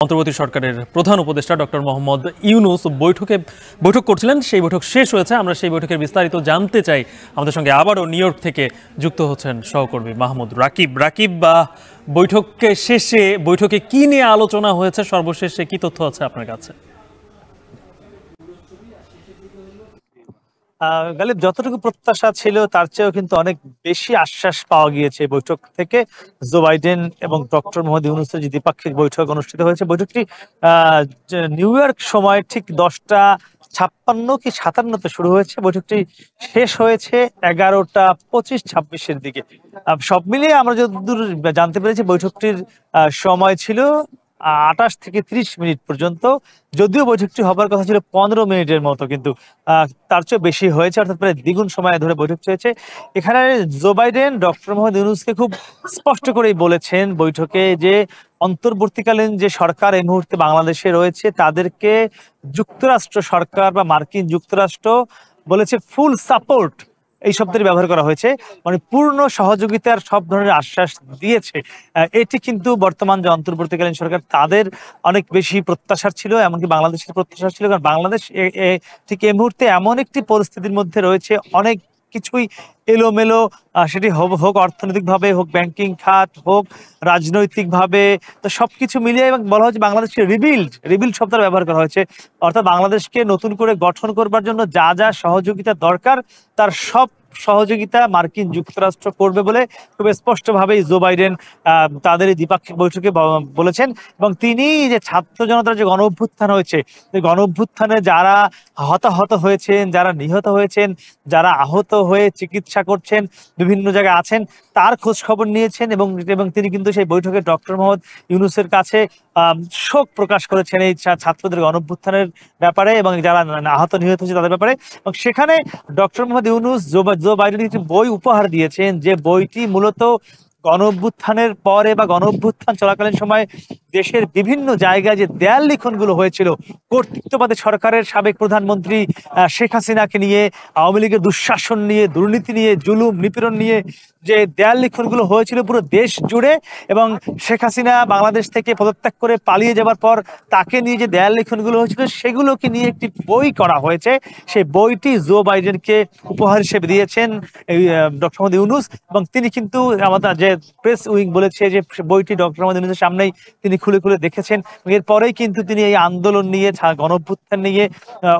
অন্তর্বর্তী সরকারের প্রধান উপদেষ্টা ডক্টর মোহাম্মদ ইউনূস বৈঠক করছিলেন। সেই বৈঠক শেষ হয়েছে। আমরা সেই বৈঠকের বিস্তারিত জানতে চাই। আমাদের সঙ্গে আবারও নিউ ইয়র্ক থেকে যুক্ত হচ্ছেন সহকর্মী মাহমুদ রাকিব। বৈঠকে কি নিয়ে আলোচনা হয়েছে, সর্বশেষে কি তথ্য আছে আপনার কাছে? গালিব, যতটুকু প্রত্যাশা ছিল তার চেয়েও কিন্তু অনেক বেশি আশ্বাস পাওয়া গিয়েছে বৈঠক থেকে। জো বাইডেন এবং ডক্টর মোহাম্মদ ইউনূসের যে দ্বিপাক্ষিক বৈঠক অনুষ্ঠিত হয়েছে, বৈঠকটি নিউ ইয়র্ক সময় ঠিক 10টা 56 কি 57-তে শুরু হয়েছে। বৈঠকটি শেষ হয়েছে 11টা 25-26-এর দিকে। সব মিলিয়ে আমরা যতদূর জানতে পেরেছি, বৈঠকটির সময় ছিল 28 থেকে 30 মিনিট পর্যন্ত। যদিও বৈঠকটি হবার কথা ছিল 15 মিনিটের মতো, কিন্তু তার চেয়ে বেশি হয়েছে, অর্থাৎ প্রায় দ্বিগুণ সময় ধরে বৈঠক চলেছে। এখানে জো বাইডেন ডক্টর মোহাম্মদ ইউনূসকে খুব স্পষ্ট করেই বলেছেন বৈঠকে যে অন্তর্বর্তীকালীন যে সরকার এই মুহূর্তে বাংলাদেশে রয়েছে তাদেরকে যুক্তরাষ্ট্র সরকার বা মার্কিন যুক্তরাষ্ট্র বলেছে ফুল সাপোর্ট, এই শব্দটি ব্যবহার করা হয়েছে, মানে পূর্ণ সহযোগিতার সব ধরনের আশ্বাস দিয়েছে। এটি কিন্তু বর্তমান যে অন্তর্বর্তীকালীন সরকার তাদের অনেক বেশি প্রত্যাশার ছিল, এমনকি বাংলাদেশের প্রত্যাশা ছিল। কারণ বাংলাদেশ ঠিক এই মুহূর্তে এমন একটি পরিস্থিতির মধ্যে রয়েছে, অনেক কিছুই এলোমেলো, সেটি হোক অর্থনৈতিকভাবে, হোক ব্যাংকিং খাত, হোক রাজনৈতিকভাবে, তো সবকিছু মিলিয়ে এবং বলা হয়েছে বাংলাদেশকে রিবিল্ড শব্দটা ব্যবহার করা হয়েছে। অর্থাৎ বাংলাদেশকে নতুন করে গঠন করবার জন্য যা যা সহযোগিতা দরকার তার সব সহযোগিতা মার্কিন যুক্তরাষ্ট্র করবে বলে খুব স্পষ্টভাবেই জো বাইডেন তাদের এই দ্বিপাক্ষিক বৈঠকে বলেছেন। এবং তিনি যে ছাত্র জনতার যে গণ অভ্যুত্থান হয়েছে, গণ অভ্যুত্থানে যারা হতাহত হয়েছেন, যারা নিহত হয়েছেন, যারা আহত হয়ে চিকিৎসা করছেন, বিভিন্ন জায়গায় আছেন, তার খোঁজ খবর নিয়েছেন। এবং তিনি কিন্তু সেই বৈঠকে ডক্টর মোহাম্মদ ইউনূসের কাছে শোক প্রকাশ করেছেন এই ছাত্রদের গণ অভ্যুত্থানের ব্যাপারে এবং যারা আহত নিহত হয়েছে তাদের ব্যাপারে। এবং সেখানে doctor Mohammad Yunus Joe Biden একটি বই উপহার দিয়েছেন, যে বইটি মূলত গণ অভ্যুত্থানের পরে বা গণ অভ্যুত্থান চলাকালীন সময় দেশের বিভিন্ন জায়গায় যে দেয়াল লিখনগুলো হয়েছিল কর্তৃত্ববাদী সরকারের সাবেক প্রধানমন্ত্রী শেখ হাসিনাকে নিয়ে, আওয়ামী লীগের দুঃশাসন নিয়ে, দুর্নীতি নিয়ে, জুলুম নিপীড়ন নিয়ে যে দেয়াল লিখনগুলো হয়েছিল পুরো দেশ জুড়ে, এবং শেখ হাসিনা বাংলাদেশ থেকে পদত্যাগ করে পালিয়ে যাবার পর তাকে নিয়ে যে দেয়াল লিখনগুলো হয়েছিল সেগুলোকে নিয়ে একটি বই করা হয়েছে। সেই বইটি জো বাইডেনকে উপহার হিসেবে দিয়েছেন ডক্টর মোহাম্মদ ইউনূস। এবং তিনি কিন্তু আমাদের যে প্রেস উইং বলেছে যে বইটি ডক্টর মোহাম্মদ ইউনূসের সামনেই তিনি খুলে খুলে দেখেছেন। এরপরেই কিন্তু তিনি এই আন্দোলন নিয়ে, গণ অভ্যুত্থান নিয়ে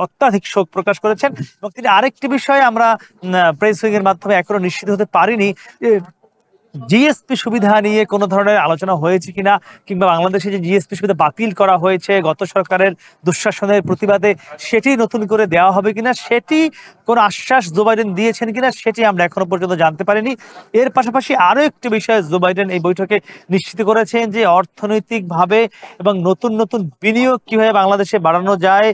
অত্যাধিক শোক প্রকাশ করেছেন। এবং তিনি আরেকটি বিষয়ে আমরা প্রেস উইং এর মাধ্যমে এখনো নিশ্চিত হতে পারিনি, জিএসপি সুবিধা নিয়ে কোনো ধরনের আলোচনা হয়েছে কিনা, কিংবা বাংলাদেশে যে জিএসপি সুবিধা বাতিল করা হয়েছে গত সরকারের দুঃশাসনের প্রতিবাদে, সেটি নতুন করে দেওয়া হবে কিনা, সেটি কোনো আশ্বাস জো বাইডেন দিয়েছেন কিনা, সেটি আমরা এখনো পর্যন্ত জানতে পারিনি। এর পাশাপাশি আরো একটি বিষয় জো বাইডেন এই বৈঠকে নিশ্চিত করেছেন, যে অর্থনৈতিকভাবে এবং নতুন নতুন বিনিয়োগ কিভাবে বাংলাদেশে বাড়ানো যায়,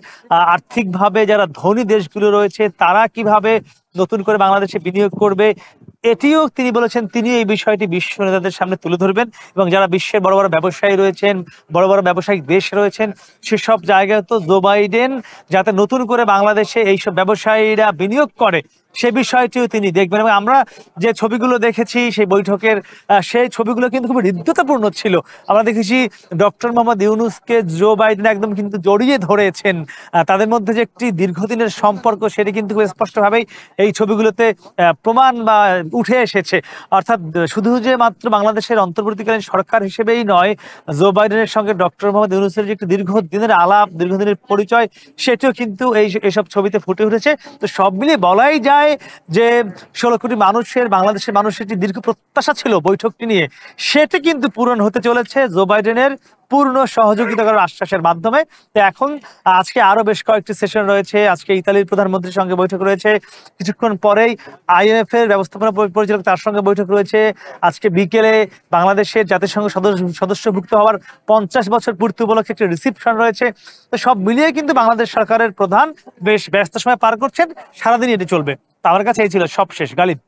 আর্থিকভাবে যারা ধনী দেশগুলো রয়েছে তারা কিভাবে নতুন করে বাংলাদেশে বিনিয়োগ করবে, এটিও তিনি বলেছেন। তিনি এই বিষয়টি বিশ্ব নেতাদের সামনে তুলে ধরবেন এবং যারা বিশ্বের বড় বড় ব্যবসায়ী রয়েছেন, বড় বড় ব্যবসায়িক দেশ রয়েছেন, সেসব জায়গায় তো জো বাইডেন যাতে নতুন করে বাংলাদেশে এইসব ব্যবসায়ীরা বিনিয়োগ করে সে বিষয়টিও তিনি দেখবেন। এবং আমরা যে ছবিগুলো দেখেছি সেই বৈঠকের, সেই ছবিগুলো কিন্তু খুব হৃদ্যতাপূর্ণ ছিল। আমরা দেখেছি ডক্টর মোহাম্মদ ইউনূসকে জো বাইডেন একদম কিন্তু জড়িয়ে ধরেছেন। তাদের মধ্যে যে একটি দীর্ঘদিনের সম্পর্ক সেটি কিন্তু খুব স্পষ্টভাবেই এই ছবিগুলোতে প্রমাণ বা উঠে এসেছে। অর্থাৎ শুধু যে মাত্র বাংলাদেশের অন্তর্বর্তীকালীন সরকার হিসেবেই নয়, জো বাইডেনের সঙ্গে ডক্টর মোহাম্মদ ইউনূসের যে একটি দীর্ঘদিনের আলাপ, দীর্ঘদিনের পরিচয়, সেটিও কিন্তু এইসব ছবিতে ফুটে উঠেছে। তো সব মিলিয়ে বলাই যায় যে 16 কোটি বাংলাদেশের মানুষের যে দীর্ঘ প্রত্যাশা ছিল বৈঠকটি নিয়ে, সেটি কিন্তু পূরণ হতে চলেছে জো বাইডেনের পূর্ণ সহযোগিতা করার আশ্বাসের মাধ্যমে। তো এখন আজকে আরো বেশ কয়েকটি সেশন রয়েছে। আজকে ইতালির প্রধানমন্ত্রীর সঙ্গে বৈঠক রয়েছে, কিছুক্ষণ পরেই IMF এর ব্যবস্থাপনা পরিচালক তার সঙ্গে বৈঠক রয়েছে। আজকে বিকেলে বাংলাদেশের জাতিসংঘ সদস্যভুক্ত হওয়ার 50 বছর পূর্তি উপলক্ষে একটি রিসিপশন রয়েছে। তো সব মিলিয়ে কিন্তু বাংলাদেশ সরকারের প্রধান বেশ ব্যস্ত সময় পার করছেন, সারাদিন এটি চলবে। তো আমার কাছে এই ছিল সবশেষ। গালিব।